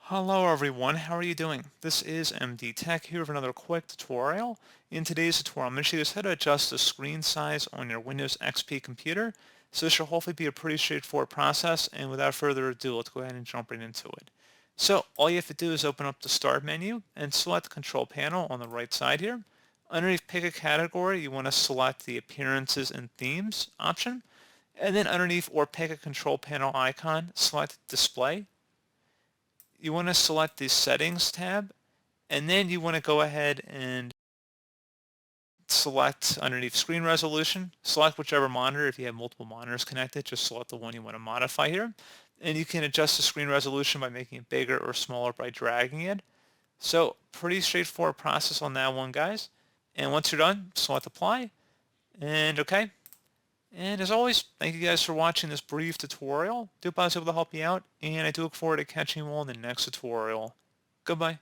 Hello everyone, how are you doing? This is MD Tech here with another quick tutorial. In today's tutorial, I'm going to show you how to adjust the screen size on your Windows XP computer. So this should hopefully be a pretty straightforward process, and without further ado, let's go ahead and jump right into it. So all you have to do is open up the Start menu and select the Control Panel on the right side here. Underneath Pick a Category, you want to select the Appearances and Themes option, and then underneath or pick a Control Panel icon, select Display. You want to select the Settings tab, and then you want to go ahead and select underneath Screen Resolution. Select whichever monitor. If you have multiple monitors connected, just select the one you want to modify here. And you can adjust the screen resolution by making it bigger or smaller by dragging it. So pretty straightforward process on that one, guys. And once you're done, select Apply, and OK. And as always, thank you guys for watching this brief tutorial. Do hope I was able to help you out, and I do look forward to catching you all in the next tutorial. Goodbye.